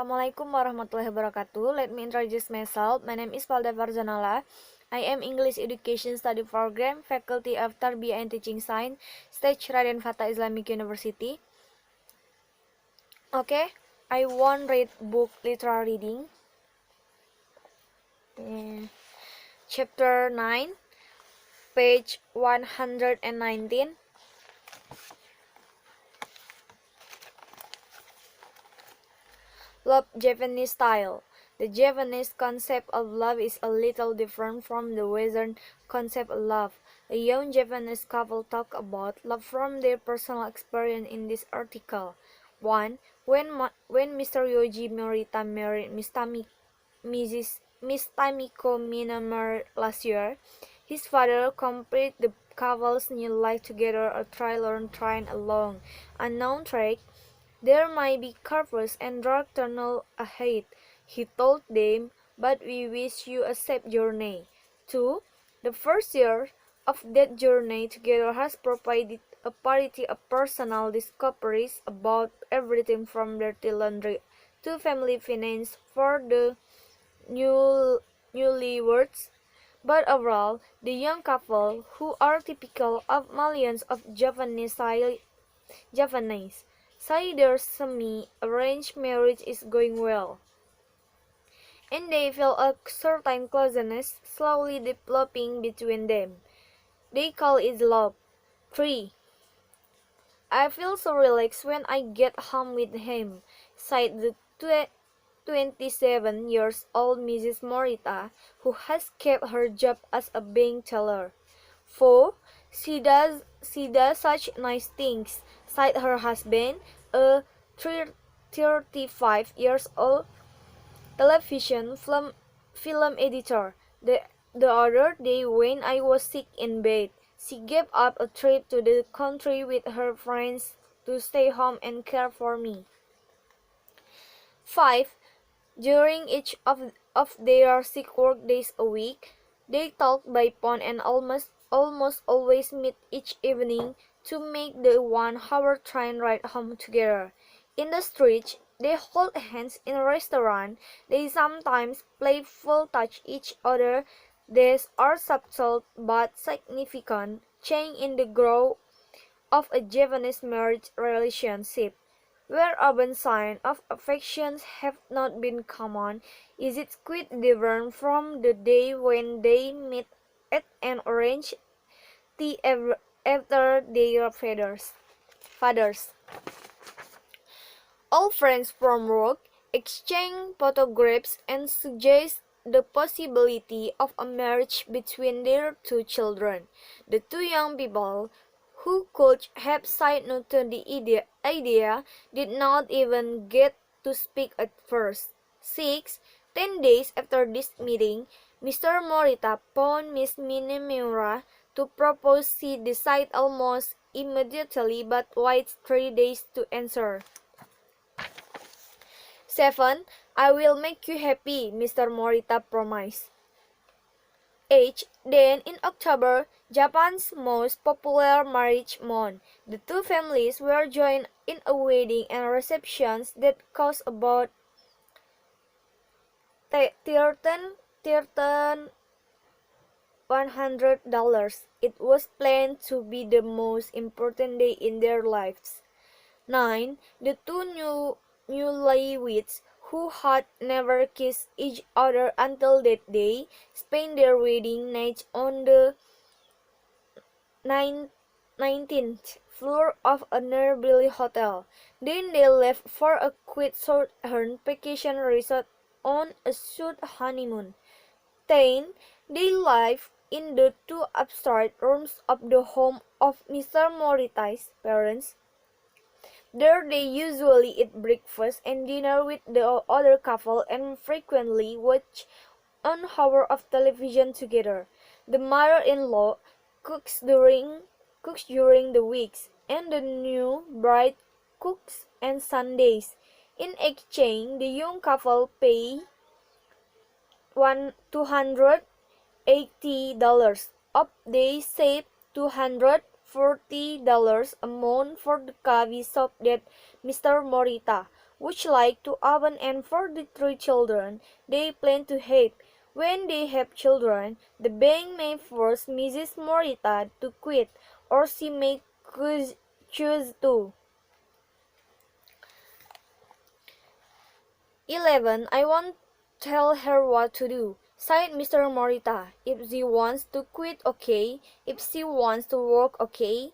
Assalamualaikum warahmatullahi wabarakatuh. Let me introduce myself. My name is Valdha Verzanola. I am English Education Study Program, Faculty of Tarbiyah and Teaching Science, Stage Raden Fatah Islamic University. Okay, I won't read book literary reading. Chapter 9, page 119. Love Japanese style. The Japanese concept of love is a little different from the Western concept of love. A young Japanese couple talk about love from their personal experience in this article. 1. When Mr. Yoji Morita married Miss Tamiko Minamar last year, his father completed the couple's new life together, a try-learn train along unknown track. There might be curves and dark tunnel ahead, he told them, but we wish you a safe journey. 2. The first year of that journey together has provided a variety of personal discoveries about everything from dirty laundry to family finance for the newlyweds. But overall, the young couple, who are typical of millions of Japanese, say their semi-arranged marriage is going well, and they feel a certain closeness slowly developing between them. They call it love. 3. I feel so relaxed when I get home with him, said the 27 years old Mrs. Morita, who has kept her job as a bank teller. 4. She does such nice things, said her husband, a 35 years old television film editor. The other day when I was sick in bed, she gave up a trip to the country with her friends to stay home and care for me. 5. During each of their 6 work days a week, they talk by phone and almost always meet each evening to make the 1-hour train ride home together. In the street, they hold hands. In a restaurant, they sometimes playfully touch each other. These are subtle but significant change in the growth of a Japanese marriage relationship. Where urban signs of affection have not been common, is it quite different from the day when they meet at an orange tea after their fathers. All friends from work exchange photographs and suggest the possibility of a marriage between their 2 children. The 2 young people, who could have said no to the idea, did not even get to speak at first. 10 days after this meeting, Mr. Morita phoned Miss Minamura to propose. She decided almost immediately but waited 3 days to answer. 7. I will make you happy, Mr. Morita promised. 8. Then, in October, Japan's most popular marriage month, the 2 families were joined in a wedding and receptions that cost about $100. It was planned to be the most important day in their lives. 9. The 2 newlyweds, who had never kissed each other until that day, spent their wedding night on the 19th floor of a nearby hotel. Then they left for a quiet southern vacation resort on a short honeymoon. 10. They lived in the 2 upstairs rooms of the home of Mr. Morita's parents. There they usually eat breakfast and dinner with the other couple and frequently watch an hour of television together. The mother-in-law cooks during the weeks, and the new bride cooks on Sundays. In exchange, the young couple pay $280 up. They save $240 a month for the coffee shop that Mr. Morita which like to open and for the 3 children they plan to have. When they have children, the bank may force Mrs. Morita to quit, or she may choose to. 11. I won't tell her what to do, sighed Mr. Morita. If she wants to quit, okay. If she wants to work, okay.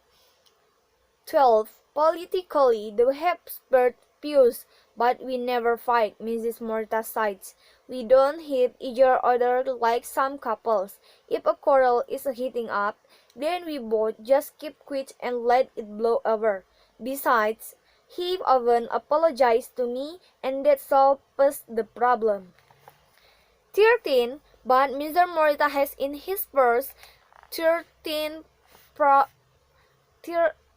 12. Politically, they have spurt views, but we never fight, Mrs. Morita sighs. We don't hit each other like some couples. If a quarrel is heating up, then we both just keep quiet and let it blow over. Besides, he often apologized to me, and that solves the problem. 13. But Mr. Morita has in his first 13 pro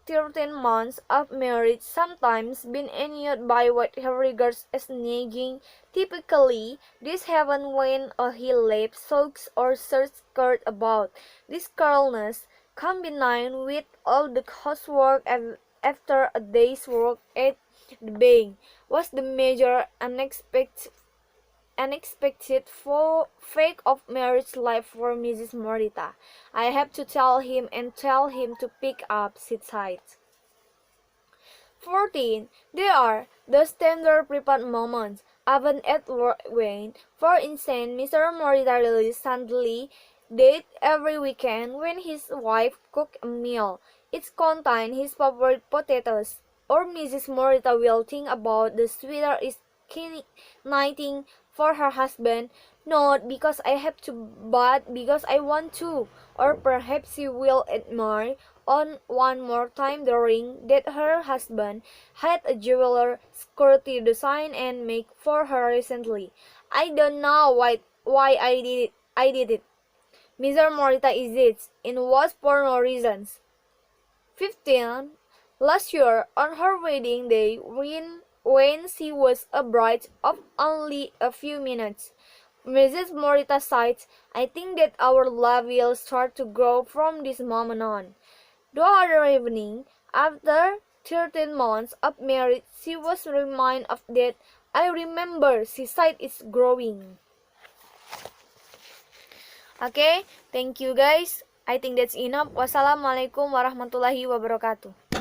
13 months of marriage sometimes been annoyed by what he regards as nagging. Typically, this happens when he left socks or shirt skirt about. This carelessness, combined with all the housework after a day's work at the bank, was the major unexpected fake of marriage life for Mrs. Morita. I have to tell him and tell him to pick up, she sighed. 14. There are the standard prepared moments, often at work when, for instance, Mr. Morita really suddenly did every weekend when his wife cooked a meal. It contained his favorite potatoes, or Mrs. Morita will think about the sweater is knitting for her husband, not because I have to, but because I want to. Or perhaps she will admire on one more time the ring that her husband had a jeweler security design and make for her recently. I don't know why I did it. Mr. Morita is it, and was for no reasons. 15. Last year, on her wedding day, when she was a bride of only a few minutes, Mrs. Morita sighed, I think that our love will start to grow from this moment on. The other evening, after 13 months of marriage, she was reminded of that. I remember, she said, it's growing. Okay, thank you guys. I think that's enough. Wassalamualaikum warahmatullahi wabarakatuh.